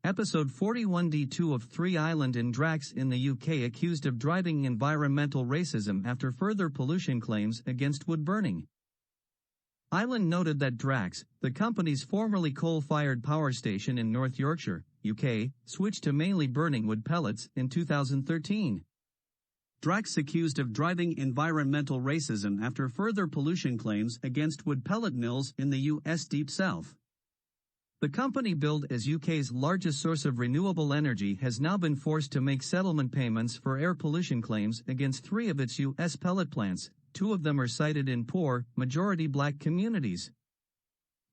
Episode 41D2 of 3 Island in Drax in the UK accused of driving environmental racism after further pollution claims against wood burning. Island noted that Drax, the company's formerly coal-fired power station in North Yorkshire, UK, switched to mainly burning wood pellets in 2013. Drax accused of driving environmental racism after further pollution claims against wood pellet mills in the US Deep South. The company, billed as UK's largest source of renewable energy, has now been forced to make settlement payments for air pollution claims against 3 of its US pellet plants. 2 of them are sited in poor, majority black communities.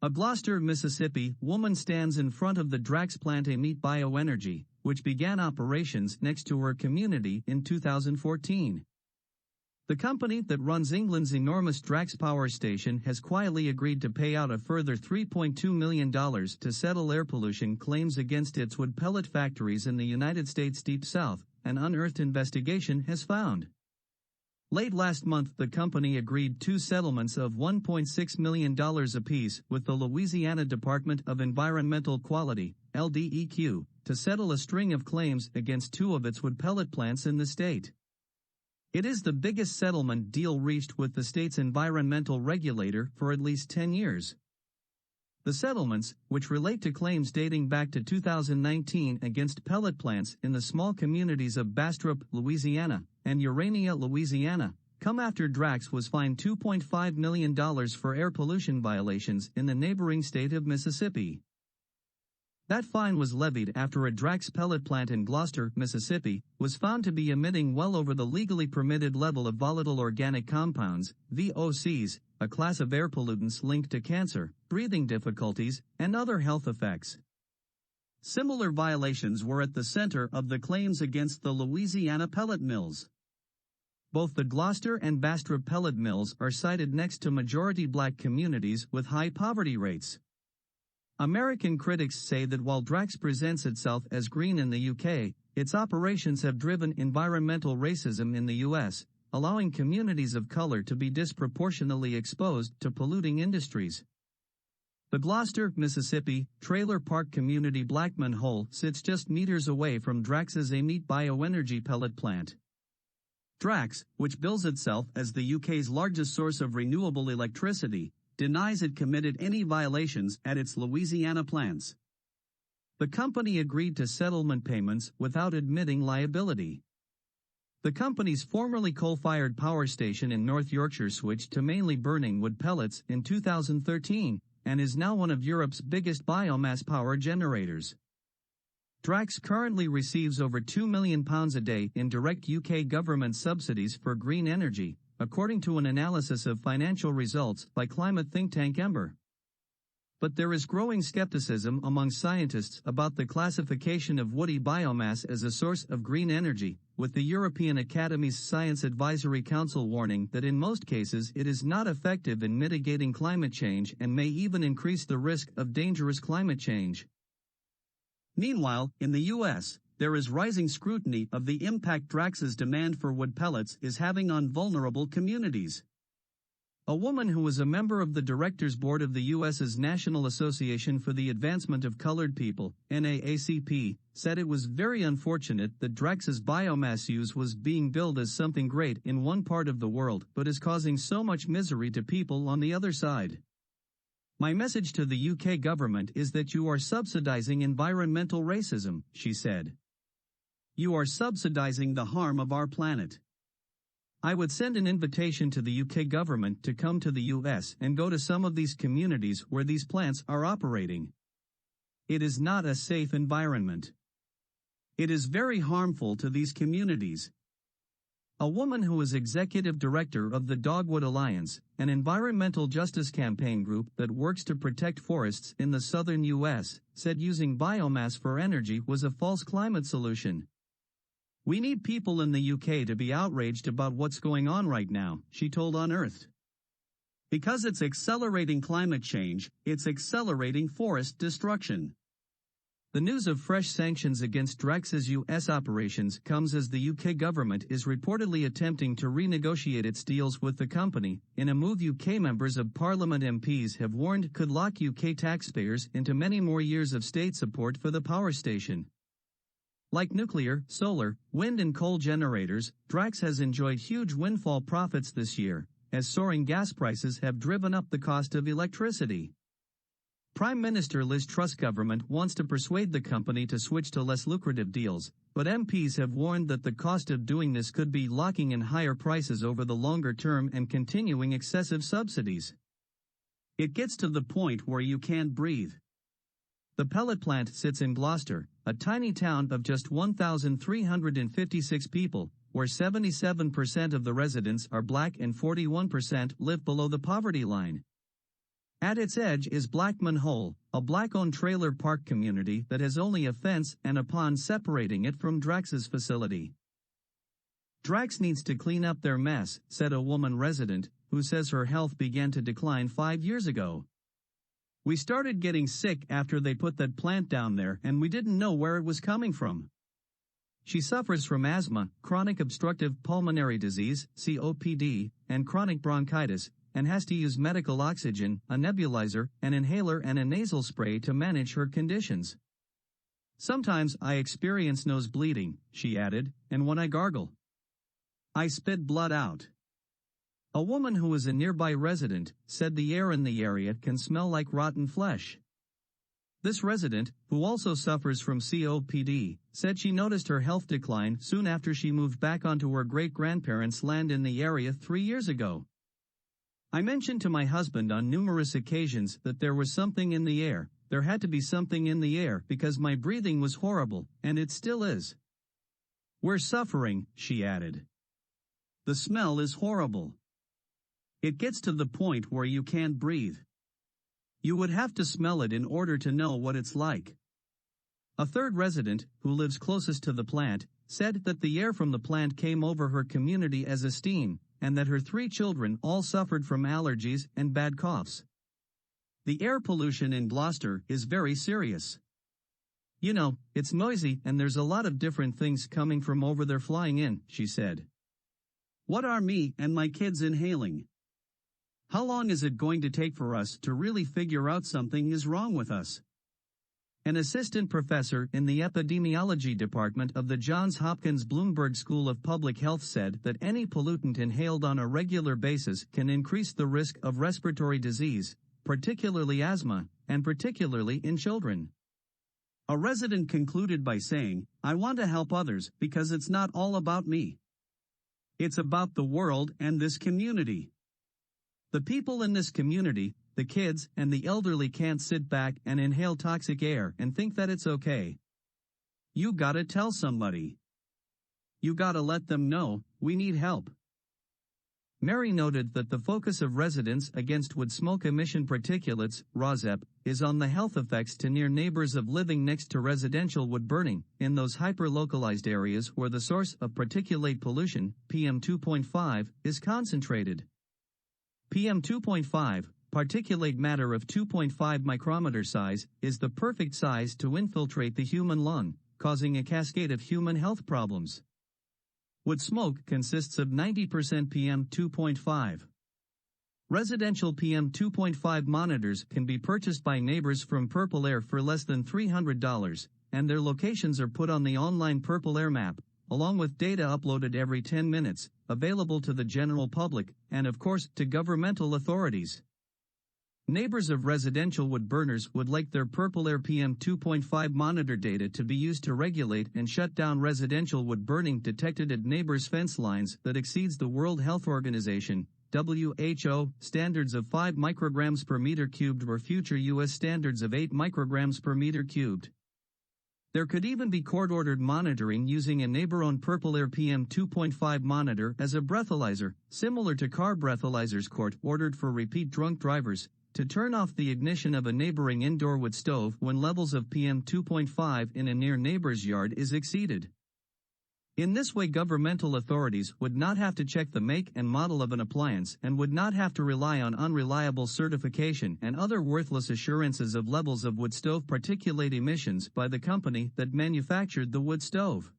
A Gloucester, Mississippi, woman stands in front of the Drax plant Emit Bioenergy, which began operations next to her community in 2014. The company that runs England's enormous Drax power station has quietly agreed to pay out a further $3.2 million to settle air pollution claims against its wood pellet factories in the United States Deep South, an unearthed investigation has found. Late last month, the company agreed 2 settlements of $1.6 million apiece with the Louisiana Department of Environmental Quality, LDEQ, to settle a string of claims against 2 of its wood pellet plants in the state. It is the biggest settlement deal reached with the state's environmental regulator for at least 10 years. The settlements, which relate to claims dating back to 2019 against pellet plants in the small communities of Bastrop, Louisiana, and Urania, Louisiana, come after Drax was fined $2.5 million for air pollution violations in the neighboring state of Mississippi. That fine was levied after a Drax pellet plant in Gloucester, Mississippi, was found to be emitting well over the legally permitted level of volatile organic compounds, VOCs, a class of air pollutants linked to cancer, breathing difficulties, and other health effects. Similar violations were at the center of the claims against the Louisiana pellet mills. Both the Gloucester and Bastrop pellet mills are sited next to majority black communities with high poverty rates. American critics say that while Drax presents itself as green in the UK, its operations have driven environmental racism in the US, allowing communities of color to be disproportionately exposed to polluting industries. The Gloucester, Mississippi, trailer park community Blackman Hole sits just meters away from Drax's Emit Bioenergy pellet plant. Drax, which bills itself as the UK's largest source of renewable electricity, denies it committed any violations at its Louisiana plants. The company agreed to settlement payments without admitting liability. The company's formerly coal-fired power station in North Yorkshire switched to mainly burning wood pellets in 2013, and is now one of Europe's biggest biomass power generators. Drax currently receives over £2 million a day in direct UK government subsidies for green energy, according to an analysis of financial results by climate think tank Ember. But there is growing skepticism among scientists about the classification of woody biomass as a source of green energy, with the European Academy's Science Advisory Council warning that in most cases it is not effective in mitigating climate change and may even increase the risk of dangerous climate change. Meanwhile, in the US, there is rising scrutiny of the impact Drax's demand for wood pellets is having on vulnerable communities. A woman who was a member of the directors board of the U.S.'s National Association for the Advancement of Colored People, NAACP, said it was very unfortunate that Drax's biomass use was being billed as something great in one part of the world but is causing so much misery to people on the other side. My message to the UK government is that you are subsidizing environmental racism, she said. You are subsidizing the harm of our planet. I would send an invitation to the UK government to come to the US and go to some of these communities where these plants are operating. It is not a safe environment. It is very harmful to these communities. A woman who is executive director of the Dogwood Alliance, an environmental justice campaign group that works to protect forests in the southern U.S., said using biomass for energy was a false climate solution. We need people in the UK to be outraged about what's going on right now, she told Unearthed. Because it's accelerating climate change, it's accelerating forest destruction. The news of fresh sanctions against Drax's U.S. operations comes as the UK government is reportedly attempting to renegotiate its deals with the company, in a move UK members of Parliament MPs have warned could lock UK taxpayers into many more years of state support for the power station. Like nuclear, solar, wind and coal generators, Drax has enjoyed huge windfall profits this year, as soaring gas prices have driven up the cost of electricity. Prime Minister Liz Truss government wants to persuade the company to switch to less lucrative deals, but MPs have warned that the cost of doing this could be locking in higher prices over the longer term and continuing excessive subsidies. It gets to the point where you can't breathe. The pellet plant sits in Gloucester, a tiny town of just 1,356 people, where 77% of the residents are black and 41% live below the poverty line. At its edge is Blackman Hole, a black-owned trailer park community that has only a fence and a pond separating it from Drax's facility. Drax needs to clean up their mess, said a woman resident, who says her health began to decline 5 years ago. We started getting sick after they put that plant down there and we didn't know where it was coming from. She suffers from asthma, chronic obstructive pulmonary disease, COPD, and chronic bronchitis, and has to use medical oxygen, a nebulizer, an inhaler and a nasal spray to manage her conditions. Sometimes I experience nose bleeding, she added, and when I gargle, I spit blood out. A woman who is a nearby resident said the air in the area can smell like rotten flesh. This resident, who also suffers from COPD, said she noticed her health decline soon after she moved back onto her great-grandparents' land in the area 3 years ago. I mentioned to my husband on numerous occasions that there was something in the air. There had to be something in the air because my breathing was horrible, and it still is. We're suffering, she added. The smell is horrible. It gets to the point where you can't breathe. You would have to smell it in order to know what it's like. A third resident, who lives closest to the plant, said that the air from the plant came over her community as a steam, and that her 3 children all suffered from allergies and bad coughs. The air pollution in Gloucester is very serious. You know, it's noisy and there's a lot of different things coming from over there flying in, she said. What are me and my kids inhaling? How long is it going to take for us to really figure out something is wrong with us? An assistant professor in the epidemiology department of the Johns Hopkins Bloomberg School of Public Health said that any pollutant inhaled on a regular basis can increase the risk of respiratory disease, particularly asthma, and particularly in children. A resident concluded by saying, I want to help others because it's not all about me. It's about the world and this community. The people in this community, the kids and the elderly can't sit back and inhale toxic air and think that it's okay. You gotta tell somebody. You gotta let them know, we need help. Mary noted that the focus of residents against wood smoke emission particulates, ROSEP, is on the health effects to near neighbors of living next to residential wood burning, in those hyper-localized areas where the source of particulate pollution, PM2.5, is concentrated. PM2.5, particulate matter of 2.5 micrometer size, is the perfect size to infiltrate the human lung, causing a cascade of human health problems. Wood smoke consists of 90% PM2.5. Residential PM2.5 monitors can be purchased by neighbors from Purple Air for less than $300, and their locations are put on the online Purple Air map, along with data uploaded every 10 minutes, available to the general public, and of course, to governmental authorities. Neighbors of residential wood burners would like their Purple Air PM2.5 monitor data to be used to regulate and shut down residential wood burning detected at neighbors' fence lines that exceeds the World Health Organization, WHO, standards of 5 micrograms per meter cubed or future U.S. standards of 8 micrograms per meter cubed. There could even be court-ordered monitoring using a neighbor-owned Purple Air PM2.5 monitor as a breathalyzer, similar to car breathalyzers court-ordered for repeat drunk drivers, to turn off the ignition of a neighboring indoor wood stove when levels of PM2.5 in a near neighbor's yard is exceeded. In this way, governmental authorities would not have to check the make and model of an appliance and would not have to rely on unreliable certification and other worthless assurances of levels of wood stove particulate emissions by the company that manufactured the wood stove.